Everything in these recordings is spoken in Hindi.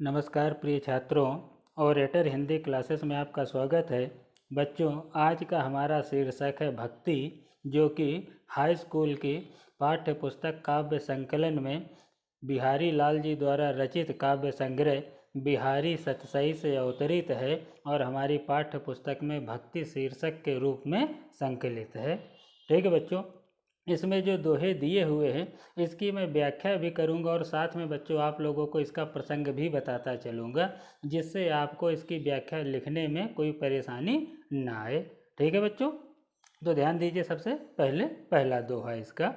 नमस्कार प्रिय छात्रों, ओरेटर हिंदी क्लासेस में आपका स्वागत है। बच्चों, आज का हमारा शीर्षक है भक्ति, जो कि हाई स्कूल की पाठ्य पुस्तक काव्य संकलन में बिहारी लाल जी द्वारा रचित काव्य संग्रह बिहारी सतसई से अवतरित है और हमारी पाठ्य पुस्तक में भक्ति शीर्षक के रूप में संकलित है। ठीक है बच्चों, इसमें जो दोहे दिए हुए हैं इसकी मैं व्याख्या भी करूंगा और साथ में बच्चों आप लोगों को इसका प्रसंग भी बताता चलूंगा, जिससे आपको इसकी व्याख्या लिखने में कोई परेशानी ना आए। ठीक है बच्चों, तो ध्यान दीजिए। सबसे पहले पहला दोहा इसका,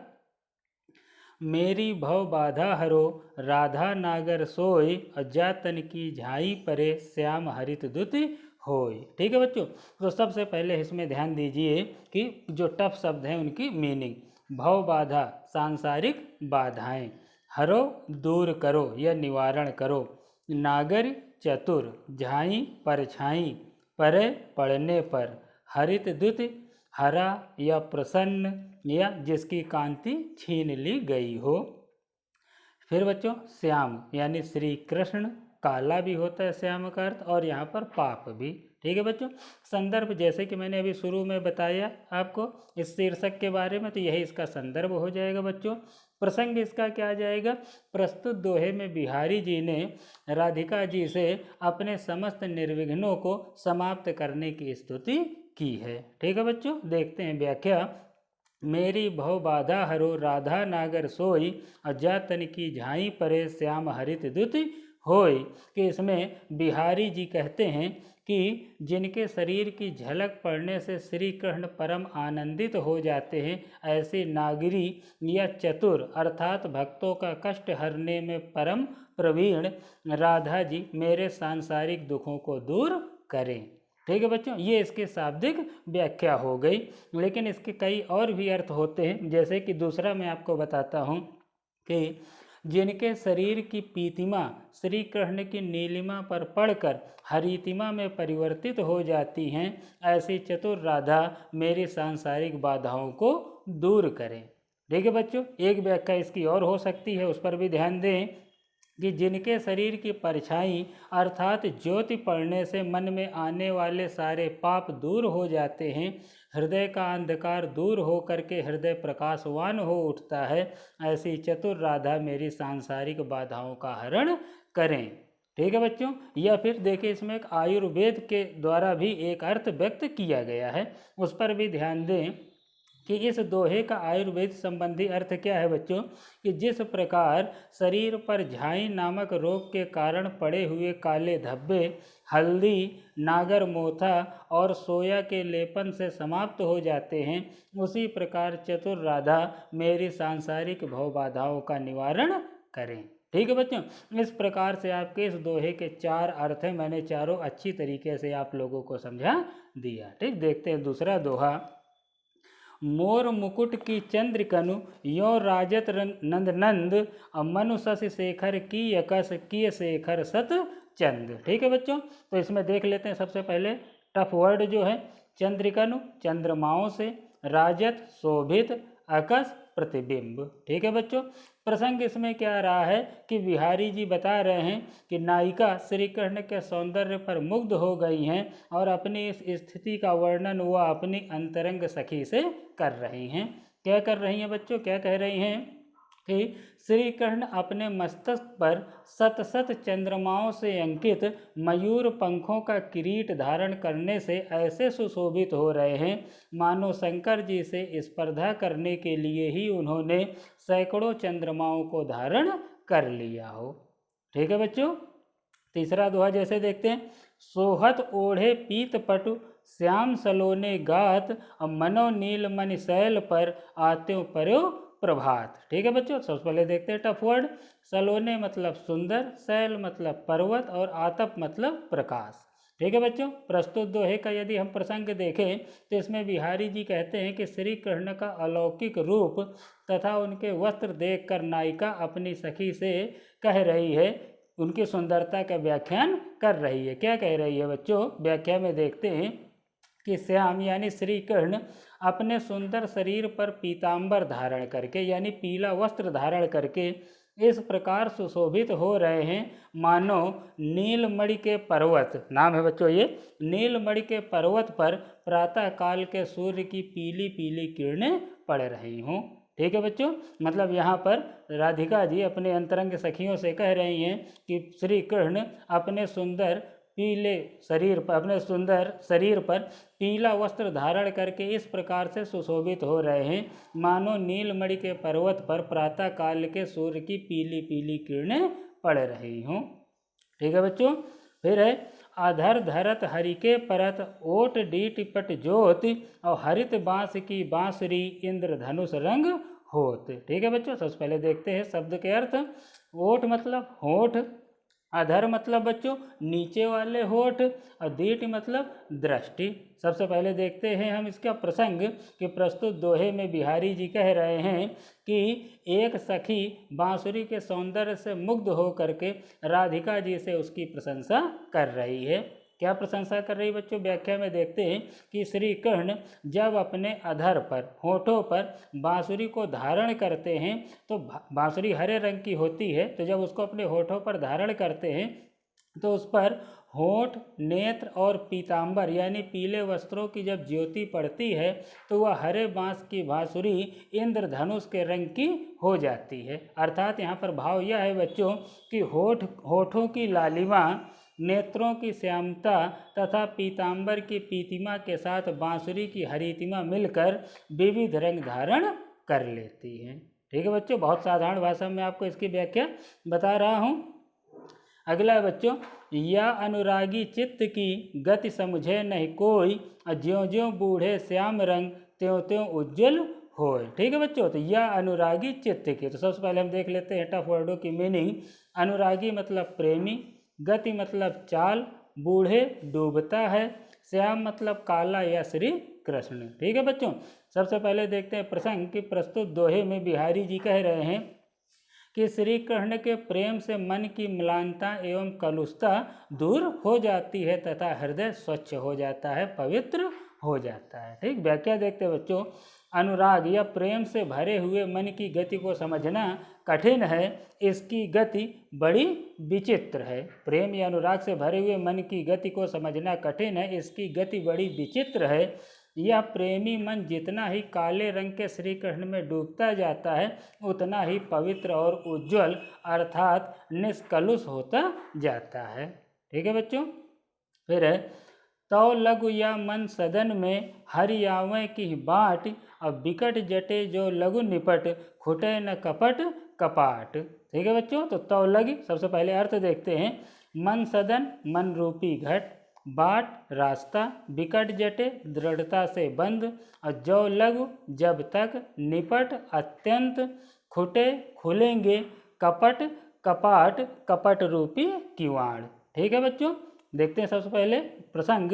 मेरी भव बाधा हरो राधा नागर सोय, अजातन की झाई परे श्याम हरित दुति होय। ठीक है बच्चों, तो सबसे पहले इसमें ध्यान दीजिए कि जो टफ शब्द हैं उनकी मीनिंग। भव बाधा सांसारिक बाधाएं, हरो दूर करो या निवारण करो, नागर चतुर, झाई परछाई, परे पढ़ने पर, हरित द्युति हरा या प्रसन्न या जिसकी कांति छीन ली गई हो। फिर बच्चों श्याम यानी श्री कृष्ण, काला भी होता है श्याम का अर्थ, और यहाँ पर पाप भी। ठीक है बच्चों, संदर्भ जैसे कि मैंने अभी शुरू में बताया आपको इस शीर्षक के बारे में, तो यही इसका संदर्भ हो जाएगा बच्चों। प्रसंग इसका क्या आ जाएगा, प्रस्तुत दोहे में बिहारी जी ने राधिका जी से अपने समस्त निर्विघ्नों को समाप्त करने की स्तुति की है। ठीक है बच्चों, देखते हैं व्याख्या। मेरी भव बाधा हरो राधा नागर सोई, अजातन की झाई परे श्याम हरित दुति होय। कि इसमें बिहारी जी कहते हैं कि जिनके शरीर की झलक पड़ने से श्री कृष्ण परम आनंदित हो जाते हैं, ऐसी नागरी या चतुर अर्थात भक्तों का कष्ट हरने में परम प्रवीण राधा जी मेरे सांसारिक दुखों को दूर करें। ठीक है बच्चों, ये इसकी शाब्दिक व्याख्या हो गई, लेकिन इसके कई और भी अर्थ होते हैं। जैसे कि दूसरा मैं आपको बताता हूँ कि जिनके शरीर की पीतिमा श्री कृष्ण की नीलिमा पर पड़कर हरितिमा में परिवर्तित हो जाती हैं, ऐसी चतुर राधा मेरी सांसारिक बाधाओं को दूर करें। ठीक है बच्चों, एक व्याख्या इसकी और हो सकती है, उस पर भी ध्यान दें कि जिनके शरीर की परछाई अर्थात ज्योति पड़ने से मन में आने वाले सारे पाप दूर हो जाते हैं, हृदय का अंधकार दूर हो करके हृदय प्रकाशवान हो उठता है, ऐसी चतुर राधा मेरी सांसारिक बाधाओं का हरण करें। ठीक है बच्चों, या फिर देखिए इसमें एक आयुर्वेद के द्वारा भी एक अर्थ व्यक्त किया गया है, उस पर भी ध्यान दें कि इस दोहे का आयुर्वेद संबंधी अर्थ क्या है बच्चों, कि जिस प्रकार शरीर पर झाई नामक रोग के कारण पड़े हुए काले धब्बे हल्दी, नागर मोथा और सोया के लेपन से समाप्त हो जाते हैं, उसी प्रकार चतुर राधा मेरी सांसारिक भव बाधाओं का निवारण करें। ठीक है बच्चों, इस प्रकार से आपके इस दोहे के चार अर्थ हैं, मैंने चारों अच्छी तरीके से आप लोगों को समझा दिया। ठीक, देखते हैं दूसरा दोहा। मोर मुकुट की चंद्रकनु यो राजत नंद नंद, मनु शशि शेखर की यकस किय शेखर सत चंद। ठीक है बच्चों, तो इसमें देख लेते हैं सबसे पहले टफ वर्ड जो है, चंद्रिकनु चंद्रमाओं से, राजत शोभित, अकस प्रतिबिंब। ठीक है बच्चों, प्रसंग इसमें क्या रहा है कि बिहारी जी बता रहे हैं कि नायिका श्री कृष्ण के सौंदर्य पर मुग्ध हो गई हैं और अपनी इस स्थिति का वर्णन वह अपनी अंतरंग सखी से कर रही हैं। क्या कर रही हैं बच्चों, क्या कह रही हैं कि श्री कृष्ण अपने मस्तक पर सत सत चंद्रमाओं से अंकित मयूर पंखों का किरीट धारण करने से ऐसे सुशोभित हो रहे हैं मानो शंकर जी से स्पर्धा करने के लिए ही उन्होंने सैकड़ों चंद्रमाओं को धारण कर लिया हो। ठीक है बच्चों, तीसरा दोहा जैसे देखते हैं। सोहत ओढ़े पीत पटु श्याम सलोने गात, मनो नील मणि शैल पर आत्यो पर्यो प्रभात। ठीक है बच्चों, सबसे पहले देखते हैं टफ वर्ड। सलोने मतलब सुंदर, शैल मतलब पर्वत और आतप मतलब प्रकाश। ठीक है बच्चों, प्रस्तुत दोहे का यदि हम प्रसंग देखें तो इसमें बिहारी जी कहते हैं कि श्री कृष्ण का अलौकिक रूप तथा उनके वस्त्र देखकर नायिका अपनी सखी से कह रही है, उनकी सुंदरता का व्याख्यान कर रही है। क्या कह रही है बच्चों, व्याख्या में देखते हैं कि श्याम यानी श्री कृष्ण अपने सुंदर शरीर पर पीतांबर धारण करके यानी पीला वस्त्र धारण करके इस प्रकार सुशोभित हो रहे हैं मानो नीलमणि के पर्वत, नाम है बच्चों ये, नीलमणि के पर्वत पर प्रातः काल के सूर्य की पीली पीली किरणें पड़ रही हों। ठीक है बच्चों, मतलब यहाँ पर राधिका जी अपने अंतरंग सखियों से कह रही हैं कि श्री कृष्ण अपने सुंदर पीले शरीर पर, अपने सुंदर शरीर पर पीला वस्त्र धारण करके इस प्रकार से सुशोभित हो रहे हैं मानो नीलमणि के पर्वत पर प्रातः काल के सूर्य की पीली पीली किरणें पड़ रही हों। ठीक है बच्चों, फिर है अधर धरत हरि के परत ओट डीट पट ज्योत और हरित बांस की बांसुरी इंद्रधनुष रंग होत। ठीक है बच्चों, सबसे पहले देखते हैं शब्द के अर्थ। ओट मतलब होठ, अधर मतलब बच्चों नीचे वाले होठ, और दीट मतलब दृष्टि। सबसे पहले देखते हैं हम इसका प्रसंग कि प्रस्तुत दोहे में बिहारी जी कह रहे हैं कि एक सखी बांसुरी के सौंदर्य से मुग्ध होकर के राधिका जी से उसकी प्रशंसा कर रही है। क्या प्रशंसा कर रही बच्चों, व्याख्या में देखते हैं कि श्री कृष्ण जब अपने अधर पर, होठों पर बांसुरी को धारण करते हैं तो बांसुरी हरे रंग की होती है, तो जब उसको अपने होठों पर धारण करते हैं तो उस पर होठ, नेत्र और पीतांबर यानी पीले वस्त्रों की जब ज्योति पड़ती है तो वह हरे बांस की बांसुरी इंद्रधनुष के रंग की हो जाती है। अर्थात यहाँ पर भाव यह है बच्चों कि होठों की लालिमा, नेत्रों की श्यामता तथा पीतांबर की पीतिमा के साथ बांसुरी की हरितिमा मिलकर विविध रंग धारण कर लेती है। ठीक है बच्चों, बहुत साधारण भाषा में आपको इसकी व्याख्या बता रहा हूँ। अगला है बच्चों, या अनुरागी चित्त की गति समझे नहीं कोई, ज्यों ज्यों बूढ़े श्याम रंग त्यों त्यों उज्ज्वल होए। ठीक है बच्चों, तो यह अनुरागी चित्त की, तो सबसे पहले हम देख लेते हैं टफ वर्डों की मीनिंग। अनुरागी मतलब प्रेमी, गति मतलब चाल, बूढ़े डूबता है, श्याम मतलब काला या श्री कृष्ण। ठीक है बच्चों, सबसे पहले देखते हैं प्रसंग कि प्रस्तुत दोहे में बिहारी जी कह रहे हैं कि श्री कृष्ण के प्रेम से मन की म्लानता एवं कलुषता दूर हो जाती है तथा हृदय स्वच्छ हो जाता है, पवित्र हो जाता है। ठीक, व्याख्या देखते बच्चों। अनुराग या प्रेम से भरे हुए मन की गति को समझना कठिन है, इसकी गति बड़ी विचित्र है। प्रेम या अनुराग से भरे हुए मन की गति को समझना कठिन है, इसकी गति बड़ी विचित्र है। यह प्रेमी मन जितना ही काले रंग के श्री कृष्ण में डूबता जाता है उतना ही पवित्र और उज्ज्वल अर्थात निष्कलुष होता जाता है। ठीक है बच्चों, फिर है तौ लघु या मन सदन में हरि आवें की बाट, अब बिकट जटे जो लघु निपट खुटे न कपट कपाट। ठीक है बच्चों, तो तौ लगी सबसे पहले अर्थ देखते हैं। मन सदन मन रूपी घट, बाट रास्ता, बिकट जटे दृढ़ता से बंद, और जो लघु जब तक, निपट अत्यंत, खुटे खुलेंगे, कपट कपाट कपट रूपी किवाड़। ठीक है बच्चों, देखते हैं सबसे पहले प्रसंग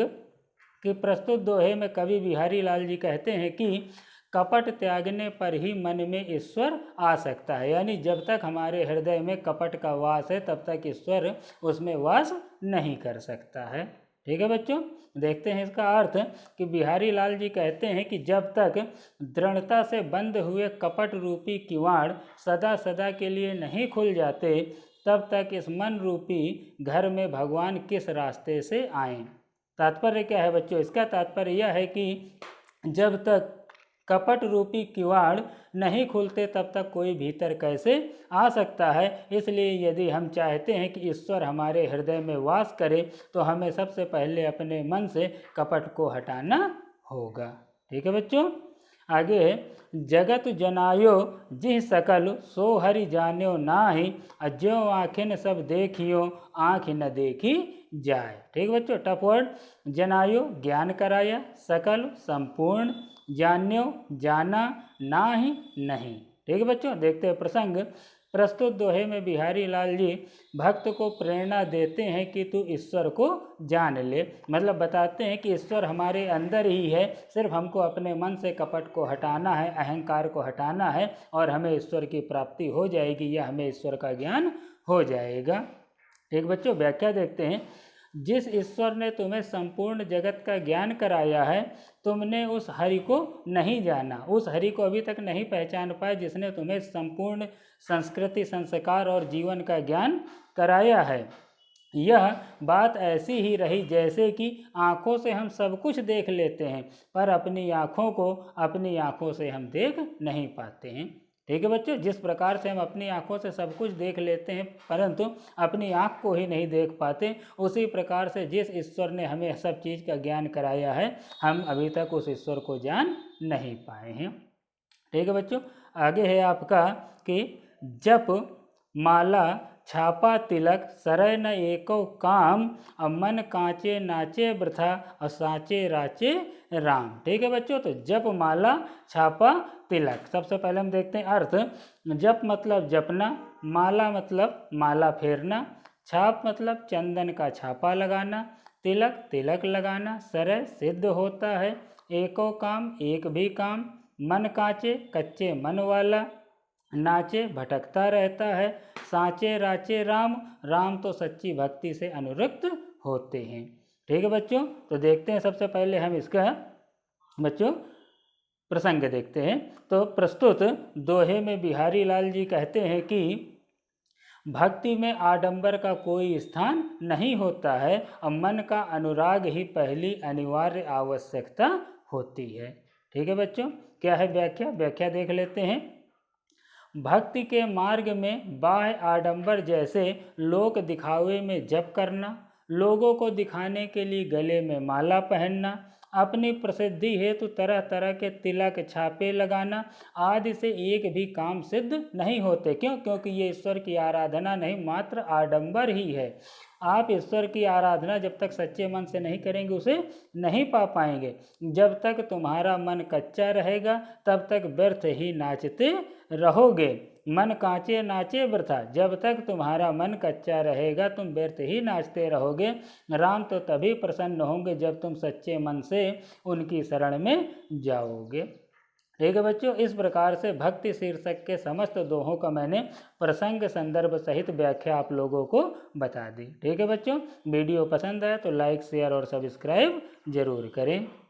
कि प्रस्तुत दोहे में कवि बिहारी लाल जी कहते हैं कि कपट त्यागने पर ही मन में ईश्वर आ सकता है, यानी जब तक हमारे हृदय में कपट का वास है तब तक ईश्वर उसमें वास नहीं कर सकता है। ठीक है बच्चों, देखते हैं इसका अर्थ कि बिहारी लाल जी कहते हैं कि जब तक दृढ़ता से बंद हुए कपट रूपी किवाड़ सदा सदा के लिए नहीं खुल जाते तब तक इस मन रूपी घर में भगवान किस रास्ते से आएं। तात्पर्य क्या है बच्चों, इसका तात्पर्य यह है कि जब तक कपट रूपी किवाड़ नहीं खुलते तब तक कोई भीतर कैसे आ सकता है। इसलिए यदि हम चाहते हैं कि ईश्वर हमारे हृदय में वास करे तो हमें सबसे पहले अपने मन से कपट को हटाना होगा। ठीक है बच्चों, आगे जगत जनायो जिह सकल सो हरि जान्यो नाही, ज्यों आँखें सब देखियो आँख न देखी जाए। ठीक बच्चों, टफ वर्ड। जनायो ज्ञान कराया, सकल संपूर्ण, जान्यो जाना, ना ही नहीं। ठीक है बच्चों, देखते हैं प्रसंग। प्रस्तुत दोहे में बिहारी लाल जी भक्त को प्रेरणा देते हैं कि तू ईश्वर को जान ले, मतलब बताते हैं कि ईश्वर हमारे अंदर ही है, सिर्फ हमको अपने मन से कपट को हटाना है, अहंकार को हटाना है और हमें ईश्वर की प्राप्ति हो जाएगी या हमें ईश्वर का ज्ञान हो जाएगा। ठीक बच्चों, व्याख्या देखते हैं। जिस ईश्वर ने तुम्हें संपूर्ण जगत का ज्ञान कराया है, तुमने उस हरि को नहीं जाना, उस हरि को अभी तक नहीं पहचान पाए जिसने तुम्हें संपूर्ण संस्कृति, संस्कार और जीवन का ज्ञान कराया है। यह बात ऐसी ही रही जैसे कि आँखों से हम सब कुछ देख लेते हैं, पर अपनी आँखों को अपनी आँखों से हम देख नहीं पाते हैं। ठीक है बच्चों, जिस प्रकार से हम अपनी आँखों से सब कुछ देख लेते हैं परंतु अपनी आँख को ही नहीं देख पाते, उसी प्रकार से जिस ईश्वर ने हमें सब चीज़ का ज्ञान कराया है, हम अभी तक उस ईश्वर को जान नहीं पाए हैं। ठीक है बच्चों, आगे है आपका कि जप माला छापा तिलक सरय न एको काम, मन कांचे नाचे वृथा और साचे राचे राम। ठीक है बच्चों, तो जप माला छापा तिलक, सबसे पहले हम देखते हैं अर्थ। जप मतलब जपना, माला मतलब माला फेरना, छाप मतलब चंदन का छापा लगाना, तिलक तिलक लगाना, सरय सिद्ध होता है, एको काम एक भी काम, मन कांचे कच्चे मन वाला, नाचे भटकता रहता है, साचे राचे राम, राम तो सच्ची भक्ति से अनुरक्त होते हैं। ठीक है बच्चों, तो देखते हैं सबसे पहले हम इसका बच्चों प्रसंग देखते हैं। तो प्रस्तुत दोहे में बिहारी लाल जी कहते हैं कि भक्ति में आडंबर का कोई स्थान नहीं होता है और मन का अनुराग ही पहली अनिवार्य आवश्यकता होती है। ठीक है बच्चों, क्या है व्याख्या देख लेते हैं। भक्ति के मार्ग में बाह्य आडंबर जैसे लोक दिखावे में जप करना, लोगों को दिखाने के लिए गले में माला पहनना, अपनी प्रसिद्धि हेतु तरह तरह के तिलक छापे लगाना आदि से एक भी काम सिद्ध नहीं होते। क्यों? क्योंकि ये ईश्वर की आराधना नहीं, मात्र आडंबर ही है। आप ईश्वर की आराधना जब तक सच्चे मन से नहीं करेंगे उसे नहीं पा पाएंगे। जब तक तुम्हारा मन कच्चा रहेगा तब तक व्यर्थ ही नाचते रहोगे। मन कांचे नाचे वृथा, जब तक तुम्हारा मन कच्चा रहेगा तुम व्यर्थ ही नाचते रहोगे। राम तो तभी प्रसन्न होंगे जब तुम सच्चे मन से उनकी शरण में जाओगे। ठीक है बच्चों, इस प्रकार से भक्ति शीर्षक के समस्त दोहों का मैंने प्रसंग संदर्भ सहित व्याख्या आप लोगों को बता दी। ठीक है बच्चों, वीडियो पसंद आए तो लाइक शेयर और सब्सक्राइब जरूर करें।